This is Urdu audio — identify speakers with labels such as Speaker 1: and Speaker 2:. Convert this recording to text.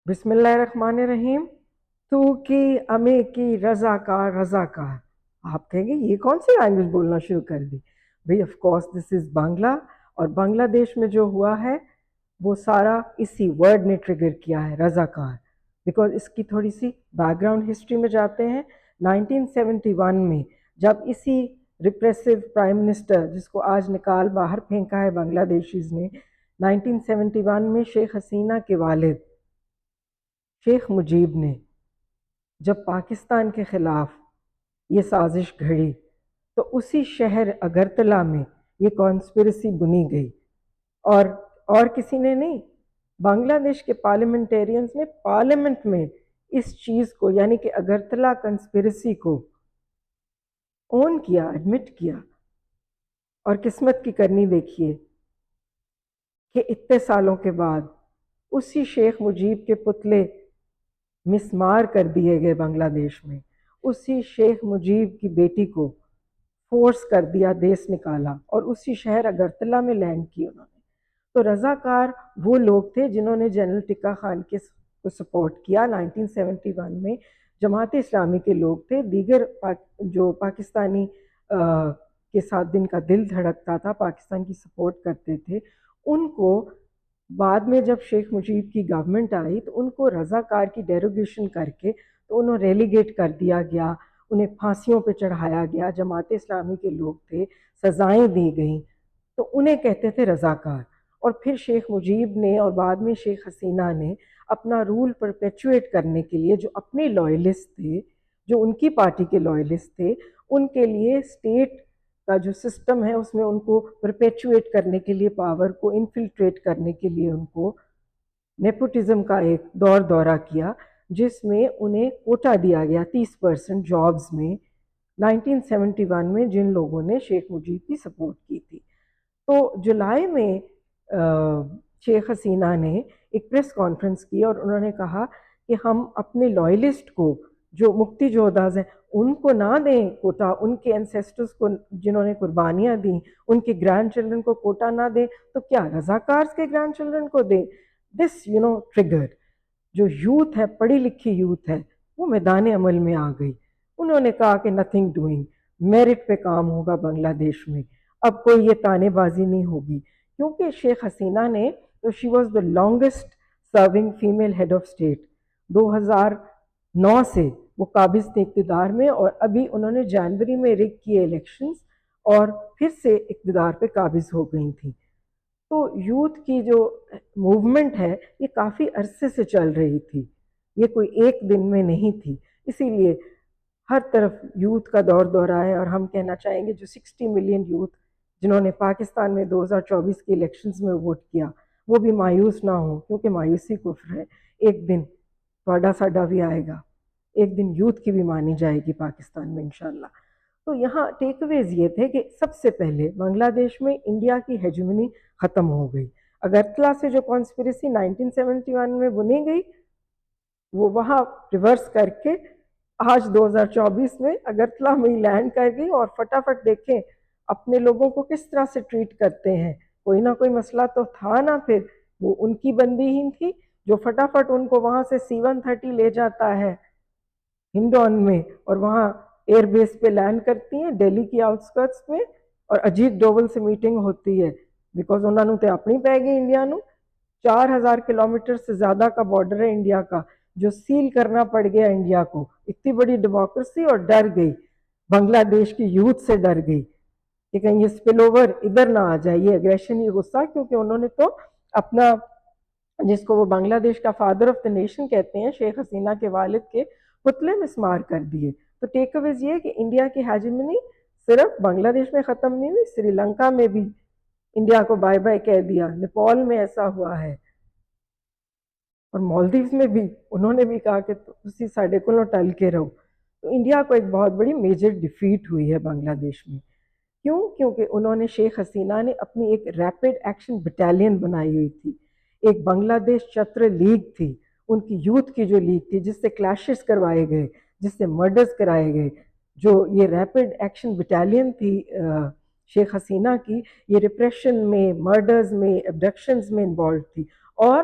Speaker 1: بسم اللہ الرحمن الرحیم. تو کی امے کی رضا کا آپ کہیں گے یہ کون سی لینگویج بولنا شروع کر دی. بھئی آف کورس دس از بنگلہ، اور بنگلہ دیش میں جو ہوا ہے وہ سارا اسی ورڈ نے ٹریگر کیا ہے، رضاکار. بیکاز اس کی تھوڑی سی بیک گراؤنڈ ہسٹری میں جاتے ہیں. 1971 میں جب اسی ریپریسو پرائم منسٹر جس کو آج نکال باہر پھینکا ہے بنگلہ دیشیز نے، 1971 میں شیخ حسینہ کے والد شیخ مجیب نے جب پاکستان کے خلاف یہ سازش گھڑی تو اسی شہر اگرتلہ میں یہ کانسپریسی بنی گئی، اور کسی نے نہیں، بنگلہ دیش کے پارلیمنٹیرینز نے پارلیمنٹ میں اس چیز کو یعنی کہ اگرتلہ کنسپریسی کو اون کیا، ایڈمٹ کیا. اور قسمت کی کرنی دیکھیے کہ اتنے سالوں کے بعد اسی شیخ مجیب کے پتلے مسمار کر دیے گئے بنگلہ دیش میں. اسی شیخ مجیب کی بیٹی کو فورس کر دیا، دیس نکالا، اور اسی شہر اگرتلہ میں لینڈ کی انہوں نے. تو رضاکار وہ لوگ تھے جنہوں نے جنرل ٹکا خان کے کو سپورٹ کیا. 1971 میں جماعت اسلامی کے لوگ تھے، دیگر جو پاکستانی کے ساتھ جن کا دل دھڑکتا تھا، پاکستان کی سپورٹ کرتے تھے، ان کو بعد میں جب شیخ مجیب کی گورنمنٹ آئی تو ان کو رضاکار کی ڈیروگیشن کر کے تو انہوں ریلیگیٹ کر دیا گیا، انہیں پھانسیوں پہ چڑھایا گیا. جماعت اسلامی کے لوگ تھے، سزائیں دی گئیں، تو انہیں کہتے تھے رضاکار. اور پھر شیخ مجیب نے اور بعد میں شیخ حسینہ نے اپنا رول پرپیچویٹ کرنے کے لیے جو اپنے لائلسٹ تھے، جو ان کی پارٹی کے لائلسٹ تھے، ان کے لیے اسٹیٹ کا جو سسٹم ہے اس میں ان کو پرپیچویٹ کرنے کے لیے، پاور کو انفلٹریٹ کرنے کے لیے ان کو نیپوٹزم کا ایک دورہ کیا، جس میں انہیں کوٹا دیا گیا 30% جابز میں 1971 میں جن لوگوں نے شیخ مجیب کی سپورٹ کی تھی. تو جولائی میں شیخ حسینہ نے ایک پریس کانفرنس کی اور انہوں نے کہا کہ ہم اپنے لائلسٹ کو جو مکتی جودھاز ہیں ان کو نہ دیں کوٹا، ان کے انسیسٹرز کو جنہوں نے قربانیاں دیں ان کے گرینڈ چلڈرن کو کوٹا نہ دیں تو کیا رضاکارز کے گرینڈ چلڈرن کو دیں. دس ٹریگر جو یوتھ ہے، پڑھی لکھی یوتھ ہے، وہ میدان عمل میں آ گئی. انہوں نے کہا کہ نتھنگ ڈوئنگ، میرٹ پہ کام ہوگا بنگلہ دیش میں، اب کوئی یہ تانے بازی نہیں ہوگی. کیونکہ شیخ حسینہ نے تو she was the longest serving female head of state. 2009 سے وہ قابض تھے اقتدار میں، اور ابھی انہوں نے جنوری میں رگ کیے الیکشنز اور پھر سے اقتدار پہ قابض ہو گئی تھیں. تو یوتھ کی جو موومنٹ ہے یہ کافی عرصے سے چل رہی تھی، یہ کوئی ایک دن میں نہیں تھی. اسی لیے ہر طرف یوتھ کا دورہ ہے، اور ہم کہنا چاہیں گے جو 60 ملین یوتھ جنہوں نے پاکستان میں 2024 کے الیکشنز میں ووٹ کیا وہ بھی مایوس نہ ہوں، کیونکہ مایوسی کفر ہے. ایک دن تھوڑا ساڈا بھی آئے گا، ایک دن یوتھ کی بھی مانی جائے گی پاکستان میں انشاءاللہ. تو یہاں ٹیک اویز یہ تھے کہ سب سے پہلے بنگلہ دیش میں انڈیا کی ہیجمنی ختم ہو گئی. اگرتلہ سے جو کانسپریسی 1971 میں بنی گئی وہ وہاں ریورس کر کے آج 2024 میں اگرتلہ میں لینڈ کر گئی، اور فٹافٹ دیکھیں اپنے لوگوں کو کس طرح سے ٹریٹ کرتے ہیں. کوئی نہ کوئی مسئلہ تو تھا نا، پھر وہ ان کی بندی ہی تھی جو فٹافٹ ان کو وہاں سے C-130 لے جاتا ہے ہنڈون میں، اور وہاں ایئر بیس پہ لینڈ کرتی ہیں دہلی کی آؤٹسکرٹس میں، اور اجیت ڈوول سے میٹنگ ہوتی ہے. بیکاز انہوں نے تو اپنی پہ گئی انڈیا نو. 4000 کلومیٹر سے زیادہ کا بارڈر ہے انڈیا کا جو سیل کرنا پڑ گیا انڈیا کو. اتنی بڑی ڈیموکریسی، اور ڈر گئی بنگلہ دیش کی یوتھ سے، ڈر گئی کہ کہیں یہ سپل اوور ادھر نہ آ جائے، یہ اگریشن، یہ غصہ. کیونکہ انہوں نے تو اپنا جس کو وہ بنگلہ دیش کا فادر آف دا نیشن کہتے ہیں، شیخ حسینہ کے والد کے پتلے مسمار کر دیے. تو ٹیک اویز یہ کہ انڈیا کی ہیجمنی صرف بنگلہ دیش میں ختم نہیں ہوئی، سری لنکا میں بھی انڈیا کو بائے بائے کہہ دیا، نیپال میں ایسا ہوا ہے، اور مالدیوز میں بھی انہوں نے بھی کہا کہ تسی ساڈے کولوں ٹل کے رہو. تو انڈیا کو ایک بہت بڑی میجر ڈیفیٹ ہوئی ہے بنگلہ دیش میں. کیوں؟ کیونکہ انہوں نے شیخ حسینہ نے اپنی ایک ریپڈ ایکشن بٹالین بنائی ہوئی تھی. ایک بنگلہ دیش چھتر لیگ تھی، ان کی یوتھ کی جو لیگ تھی، جس سے کلیشز کروائے گئے، جس سے مرڈرز کرائے گئے. جو یہ ریپڈ ایکشن بٹالین تھی شیخ حسینہ کی، یہ ریپریشن میں، مرڈرز میں، ابڈکشنز میں انوالو تھی. اور